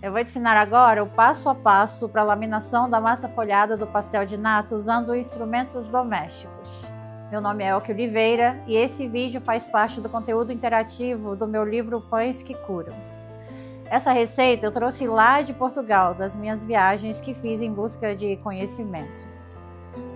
Eu vou te ensinar agora o passo a passo para a laminação da massa folhada do pastel de nata usando instrumentos domésticos. Meu nome é Elke Oliveira e esse vídeo faz parte do conteúdo interativo do meu livro Pães que Curam. Essa receita eu trouxe lá de Portugal, das minhas viagens que fiz em busca de conhecimento.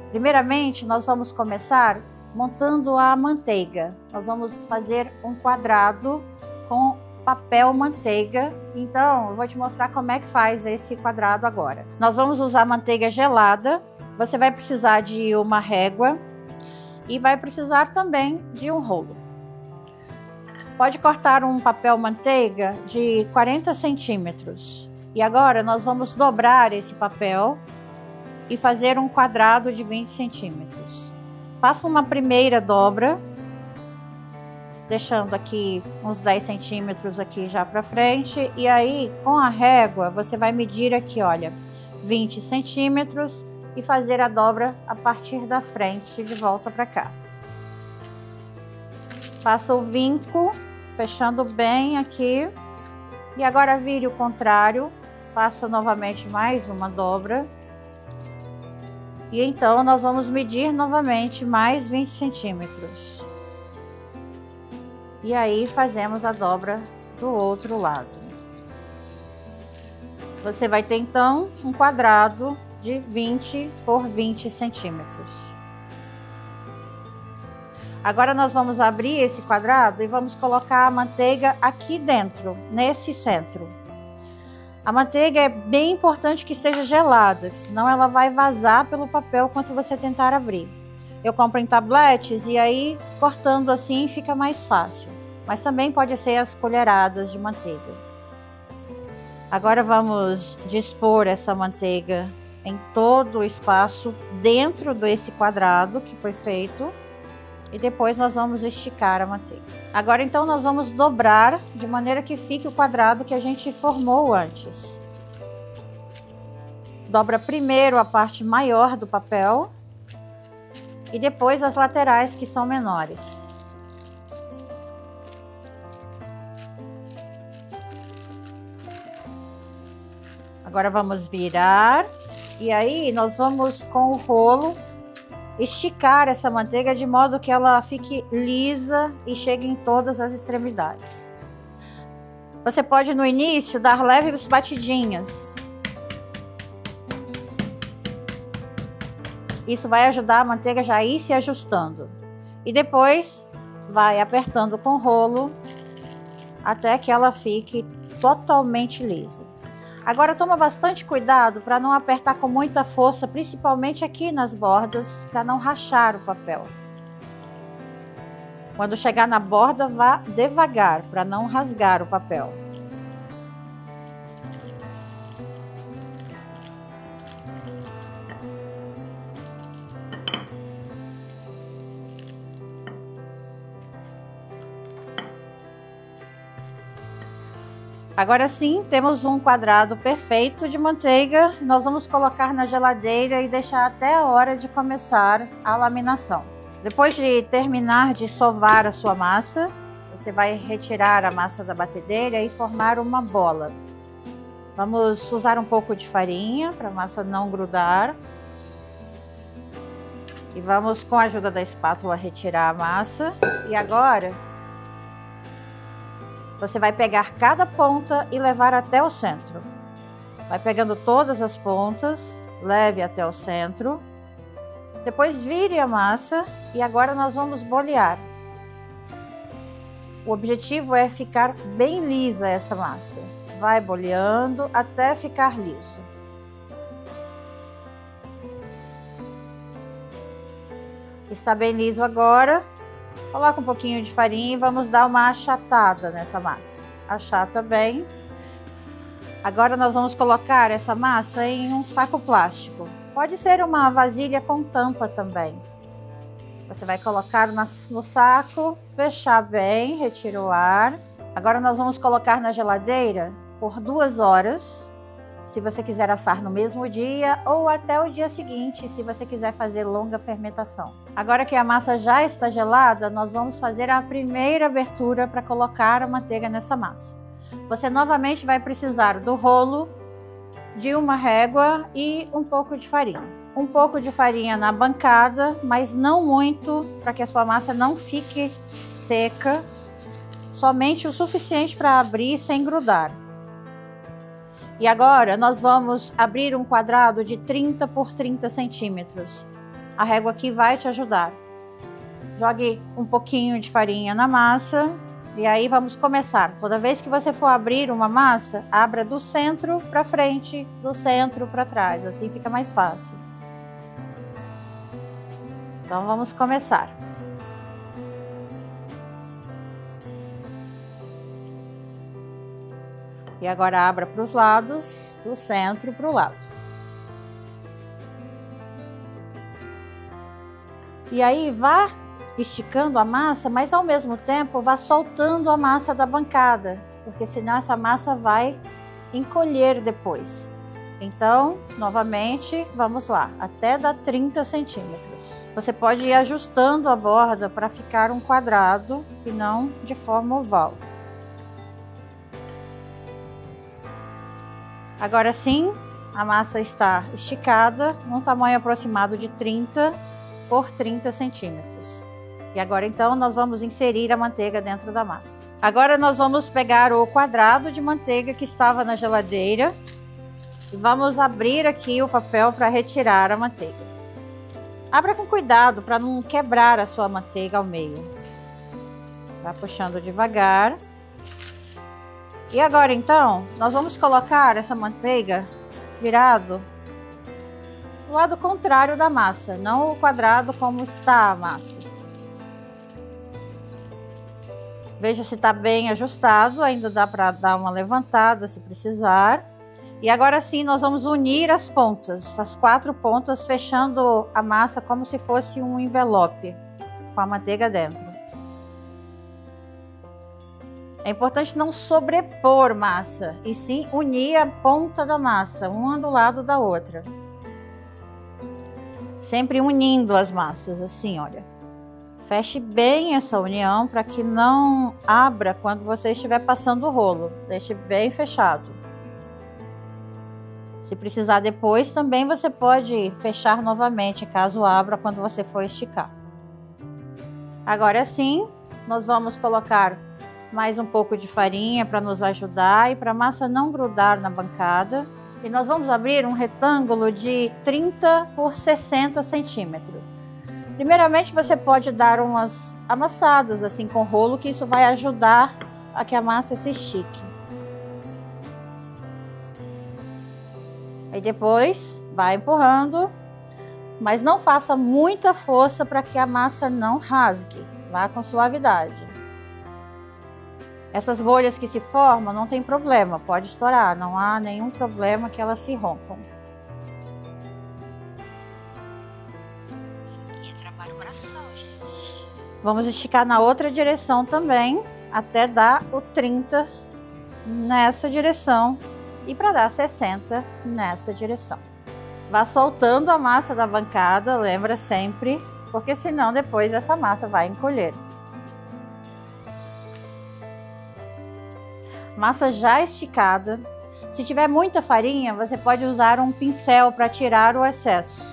Primeiramente, nós vamos começar montando a manteiga. Nós vamos fazer um quadrado com papel manteiga. Então, eu vou te mostrar como é que faz esse quadrado agora. Nós vamos usar manteiga gelada. Você vai precisar de uma régua e vai precisar também de um rolo. Pode cortar um papel manteiga de 40 centímetros. E agora nós vamos dobrar esse papel e fazer um quadrado de 20 centímetros. Faça uma primeira dobra, deixando aqui uns 10 centímetros aqui já para frente. E aí, com a régua, você vai medir aqui, olha, 20 centímetros e fazer a dobra a partir da frente de volta para cá. Faça o vinco, fechando bem aqui. E agora vire o contrário, faça novamente mais uma dobra. E então nós vamos medir novamente mais 20 centímetros. E aí fazemos a dobra do outro lado. Você vai ter então um quadrado de 20 por 20 centímetros. Agora nós vamos abrir esse quadrado e vamos colocar a manteiga aqui dentro, nesse centro. A manteiga é bem importante que esteja gelada, senão ela vai vazar pelo papel quando você tentar abrir. Eu compro em tabletes e aí cortando assim fica mais fácil. Mas também pode ser as colheradas de manteiga. Agora vamos dispor essa manteiga em todo o espaço dentro desse quadrado que foi feito. E depois nós vamos esticar a manteiga. Agora então nós vamos dobrar de maneira que fique o quadrado que a gente formou antes. Dobra primeiro a parte maior do papel e depois as laterais que são menores. Agora vamos virar e aí nós vamos com o rolo esticar essa manteiga de modo que ela fique lisa e chegue em todas as extremidades. Você pode no início dar leves batidinhas. Isso vai ajudar a manteiga já a ir se ajustando. E depois vai apertando com o rolo até que ela fique totalmente lisa. Agora toma bastante cuidado para não apertar com muita força, principalmente aqui nas bordas, para não rachar o papel. Quando chegar na borda, vá devagar, para não rasgar o papel. Agora sim, temos um quadrado perfeito de manteiga. Nós vamos colocar na geladeira e deixar até a hora de começar a laminação. Depois de terminar de sovar a sua massa, você vai retirar a massa da batedeira e formar uma bola. Vamos usar um pouco de farinha para a massa não grudar. E vamos, com a ajuda da espátula, retirar a massa. E agora você vai pegar cada ponta e levar até o centro. Vai pegando todas as pontas, leve até o centro. Depois vire a massa e agora nós vamos bolear. O objetivo é ficar bem lisa essa massa. Vai boleando até ficar liso. Está bem liso agora. Coloca um pouquinho de farinha e vamos dar uma achatada nessa massa. Achata bem. Agora nós vamos colocar essa massa em um saco plástico. Pode ser uma vasilha com tampa também. Você vai colocar no saco, fechar bem, retira o ar. Agora nós vamos colocar na geladeira por 2 horas. Se você quiser assar no mesmo dia ou até o dia seguinte, se você quiser fazer longa fermentação. Agora que a massa já está gelada, nós vamos fazer a primeira abertura para colocar a manteiga nessa massa. você novamente vai precisar do rolo, de uma régua e um pouco de farinha. Um pouco de farinha na bancada, mas não muito, para que a sua massa não fique seca, somente o suficiente para abrir sem grudar. E agora nós vamos abrir um quadrado de 30 por 30 centímetros. A régua aqui vai te ajudar. Jogue um pouquinho de farinha na massa e aí vamos começar. Toda vez que você for abrir uma massa, abra do centro para frente, do centro para trás, assim fica mais fácil. Então vamos começar. E agora abra para os lados, do centro para o lado. E aí vá esticando a massa, mas ao mesmo tempo vá soltando a massa da bancada, porque senão essa massa vai encolher depois. Então, novamente, vamos lá, até dar 30 centímetros. Você pode ir ajustando a borda para ficar um quadrado e não de forma oval. Agora sim, a massa está esticada num tamanho aproximado de 30 por 30 centímetros. E agora então nós vamos inserir a manteiga dentro da massa. Agora nós vamos pegar o quadrado de manteiga que estava na geladeira e vamos abrir aqui o papel para retirar a manteiga. Abra com cuidado para não quebrar a sua manteiga ao meio. Vá puxando devagar. E agora então, nós vamos colocar essa manteiga virado do lado contrário da massa, não o quadrado como está a massa. Veja se está bem ajustado, ainda dá para dar uma levantada se precisar. E agora sim nós vamos unir as pontas, as 4 pontas, fechando a massa como se fosse um envelope com a manteiga dentro. É importante não sobrepor massa, e sim unir a ponta da massa, uma do lado da outra. Sempre unindo as massas, assim, olha. Feche bem essa união para que não abra quando você estiver passando o rolo. Deixe bem fechado. Se precisar depois, também você pode fechar novamente, caso abra quando você for esticar. Agora sim, nós vamos colocar mais um pouco de farinha para nos ajudar e para a massa não grudar na bancada. E nós vamos abrir um retângulo de 30 por 60 centímetros. Primeiramente, você pode dar umas amassadas assim com rolo, que isso vai ajudar a que a massa se estique. Aí depois, vai empurrando, mas não faça muita força para que a massa não rasgue. Vá com suavidade. Essas bolhas que se formam não tem problema, pode estourar, não há nenhum problema que elas se rompam. Isso aqui é trabalho braçal, gente. Vamos esticar na outra direção também, até dar o 30 nessa direção e para dar 60 nessa direção. Vá soltando a massa da bancada, lembra sempre, porque senão depois essa massa vai encolher. Massa já esticada. Se tiver muita farinha, você pode usar um pincel para tirar o excesso.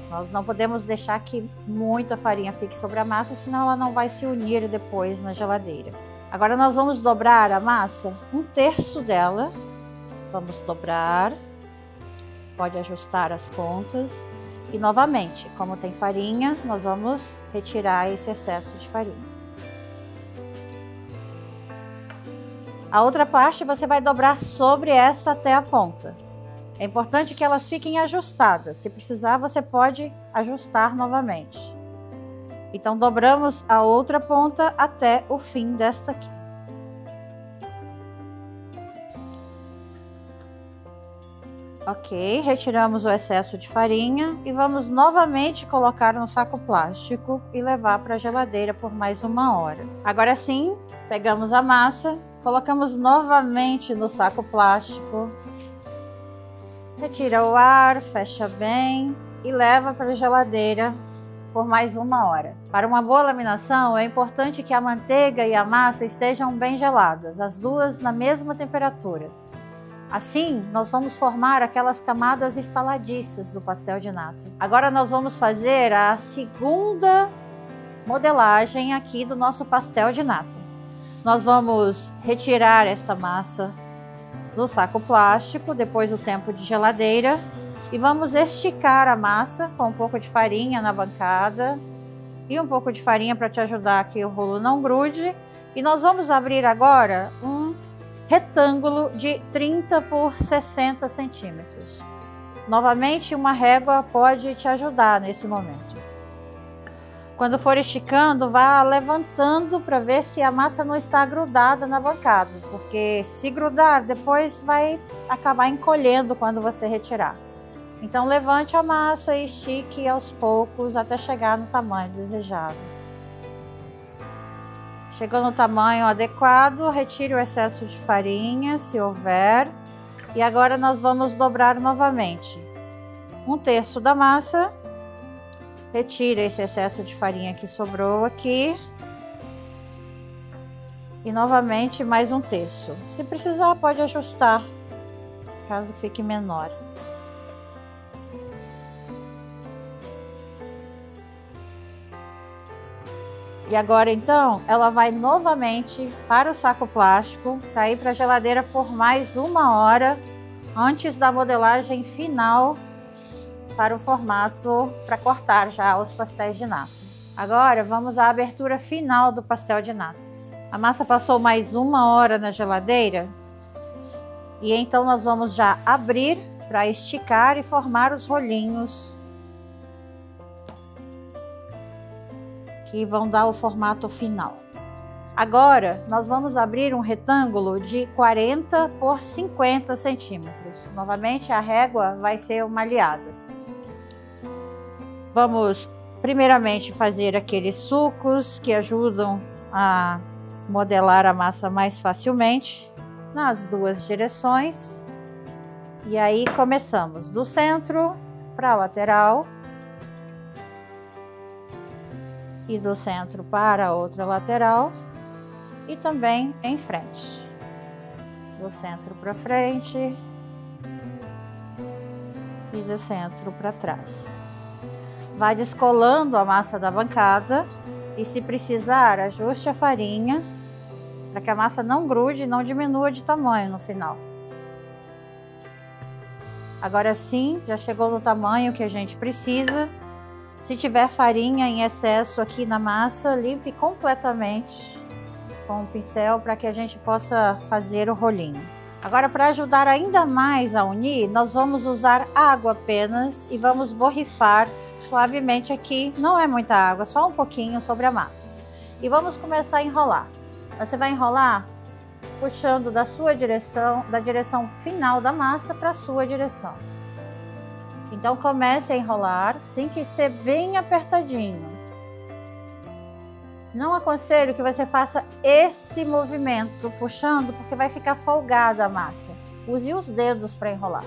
Nós não podemos deixar que muita farinha fique sobre a massa, senão ela não vai se unir depois na geladeira. Agora nós vamos dobrar a massa, 1/3 dela. Vamos dobrar. Pode ajustar as pontas. E novamente, como tem farinha, nós vamos retirar esse excesso de farinha. A outra parte você vai dobrar sobre essa até a ponta. É importante que elas fiquem ajustadas. Se precisar, você pode ajustar novamente. Então, dobramos a outra ponta até o fim desta aqui. Ok, retiramos o excesso de farinha e vamos novamente colocar no saco plástico e levar para a geladeira por mais 1 hora. Agora sim, pegamos a massa. Colocamos novamente no saco plástico, retira o ar, fecha bem e leva para a geladeira por mais 1 hora. Para uma boa laminação, é importante que a manteiga e a massa estejam bem geladas, as duas na mesma temperatura. Assim, nós vamos formar aquelas camadas estaladiças do pastel de nata. Agora nós vamos fazer a segunda modelagem aqui do nosso pastel de nata. Nós vamos retirar essa massa do saco plástico depois do tempo de geladeira e vamos esticar a massa com um pouco de farinha na bancada e um pouco de farinha para te ajudar que o rolo não grude. E nós vamos abrir agora um retângulo de 30 por 60 centímetros. Novamente, uma régua pode te ajudar nesse momento. Quando for esticando, vá levantando para ver se a massa não está grudada na bancada, porque se grudar, depois vai acabar encolhendo quando você retirar. Então, levante a massa e estique aos poucos até chegar no tamanho desejado. Chegou no tamanho adequado, retire o excesso de farinha, se houver. E agora nós vamos dobrar novamente. 1/3 da massa. Retire esse excesso de farinha que sobrou aqui. E novamente mais 1/3. Se precisar, pode ajustar, caso fique menor. E agora então, ela vai novamente para o saco plástico para ir para a geladeira por mais 1 hora antes da modelagem final para o formato para cortar já os pastéis de nata. Agora vamos à abertura final do pastel de natas. A massa passou mais 1 hora na geladeira e então nós vamos já abrir para esticar e formar os rolinhos que vão dar o formato final. Agora, nós vamos abrir um retângulo de 40 por 50 centímetros. Novamente, a régua vai ser uma aliada. Vamos, primeiramente, fazer aqueles sulcos que ajudam a modelar a massa mais facilmente, nas duas direções. E aí, começamos do centro para a lateral. E do centro para a outra lateral e também em frente, do centro para frente e do centro para trás. Vai descolando a massa da bancada e, se precisar, ajuste a farinha para que a massa não grude e não diminua de tamanho no final. Agora sim, já chegou no tamanho que a gente precisa. Se tiver farinha em excesso aqui na massa, limpe completamente com o pincel para que a gente possa fazer o rolinho. Agora, para ajudar ainda mais a unir, nós vamos usar água apenas e vamos borrifar suavemente aqui. Não é muita água, só um pouquinho sobre a massa. E vamos começar a enrolar. Você vai enrolar puxando da sua direção, da direção final da massa para a sua direção. Então comece a enrolar, tem que ser bem apertadinho. Não aconselho que você faça esse movimento puxando, porque vai ficar folgada a massa. Use os dedos para enrolar.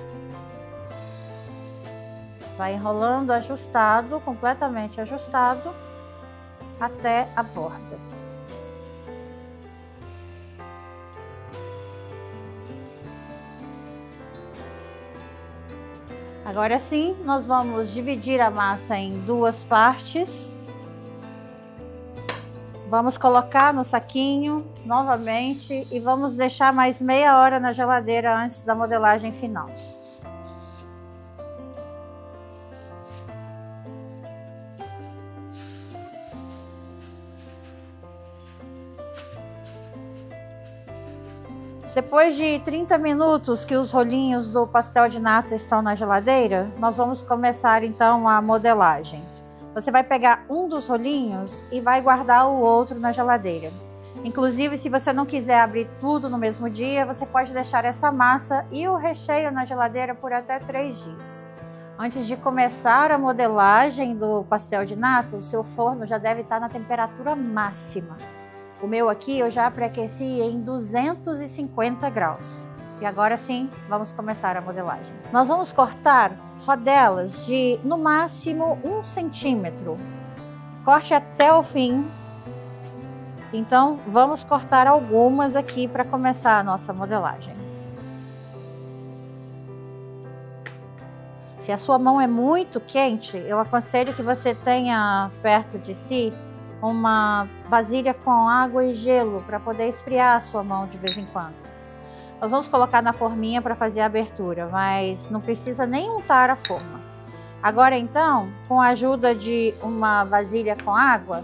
Vai enrolando ajustado, completamente ajustado, até a borda. Agora sim, nós vamos dividir a massa em 2 partes. Vamos colocar no saquinho novamente e vamos deixar mais meia hora na geladeira antes da modelagem final. Depois de 30 minutos que os rolinhos do pastel de nata estão na geladeira, nós vamos começar então a modelagem. Você vai pegar um dos rolinhos e vai guardar o outro na geladeira. Inclusive, se você não quiser abrir tudo no mesmo dia, você pode deixar essa massa e o recheio na geladeira por até 3 dias. Antes de começar a modelagem do pastel de nata, o seu forno já deve estar na temperatura máxima. O meu aqui eu já pré-aqueci em 250 graus. E agora sim, vamos começar a modelagem. Nós vamos cortar rodelas de no máximo 1 centímetro Corte até o fim. Então, vamos cortar algumas aqui para começar a nossa modelagem. Se a sua mão é muito quente, eu aconselho que você tenha perto de si uma vasilha com água e gelo para poder esfriar a sua mão de vez em quando. Nós vamos colocar na forminha para fazer a abertura, mas não precisa nem untar a forma. Agora então, com a ajuda de uma vasilha com água,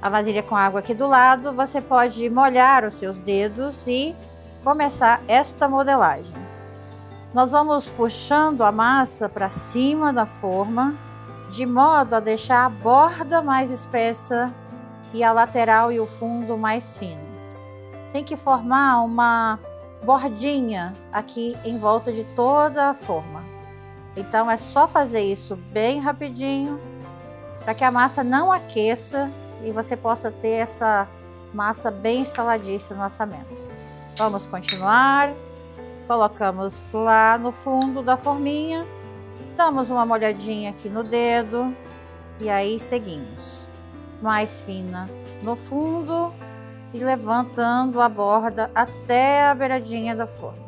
a vasilha com água aqui do lado, você pode molhar os seus dedos e começar esta modelagem. Nós vamos puxando a massa para cima da forma, de modo a deixar a borda mais espessa e a lateral e o fundo mais fino. Tem que formar uma bordinha aqui em volta de toda a forma. Então é só fazer isso bem rapidinho, para que a massa não aqueça e você possa ter essa massa bem estaladiça no assamento. Vamos continuar. Colocamos lá no fundo da forminha, damos uma molhadinha aqui no dedo e aí seguimos. Mais fina no fundo e levantando a borda até a beiradinha da forma.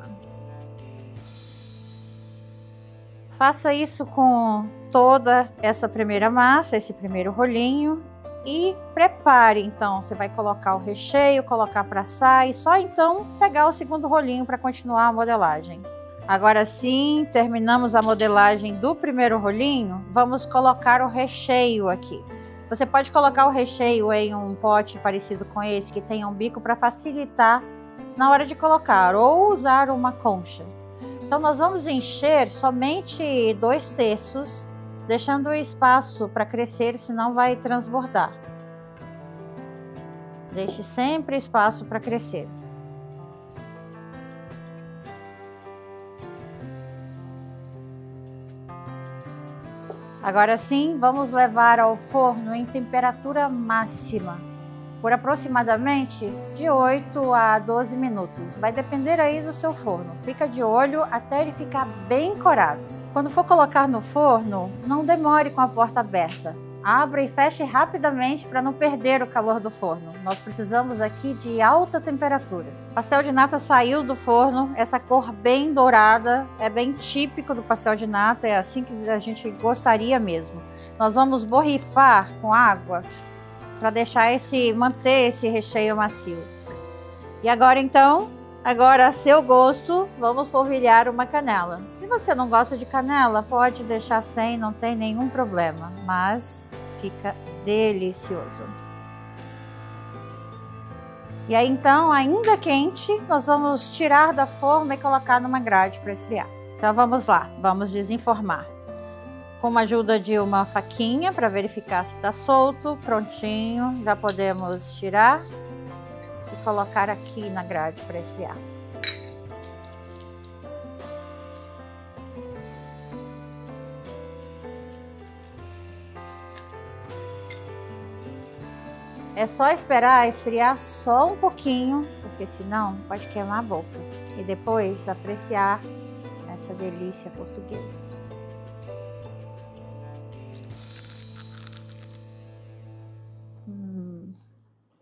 Faça isso com toda essa primeira massa, esse primeiro rolinho. E prepare, então, você vai colocar o recheio, colocar para assar e só então pegar o segundo rolinho para continuar a modelagem. Agora sim, terminamos a modelagem do primeiro rolinho, vamos colocar o recheio aqui. Você pode colocar o recheio em um pote parecido com esse, que tenha um bico para facilitar na hora de colocar, ou usar uma concha. Então nós vamos encher somente 2/3, deixando o espaço para crescer, senão vai transbordar. Deixe sempre espaço para crescer. Agora sim, vamos levar ao forno em temperatura máxima, por aproximadamente de 8 a 12 minutos. Vai depender aí do seu forno. Fica de olho até ele ficar bem corado. Quando for colocar no forno, não demore com a porta aberta. Abra e feche rapidamente para não perder o calor do forno. Nós precisamos aqui de alta temperatura. O pastel de nata saiu do forno, essa cor bem dourada, é bem típico do pastel de nata, é assim que a gente gostaria mesmo. Nós vamos borrifar com água para deixar manter esse recheio macio. E agora então, a seu gosto, vamos polvilhar uma canela. Se você não gosta de canela, pode deixar sem, não tem nenhum problema, mas fica delicioso. E aí então, ainda quente, nós vamos tirar da forma e colocar numa grade para esfriar. Então vamos lá, vamos desenformar. Com a ajuda de uma faquinha para verificar se está solto, prontinho, já podemos tirar e colocar aqui na grade para esfriar. É só esperar esfriar só um pouquinho, porque senão pode queimar a boca. E depois apreciar essa delícia portuguesa.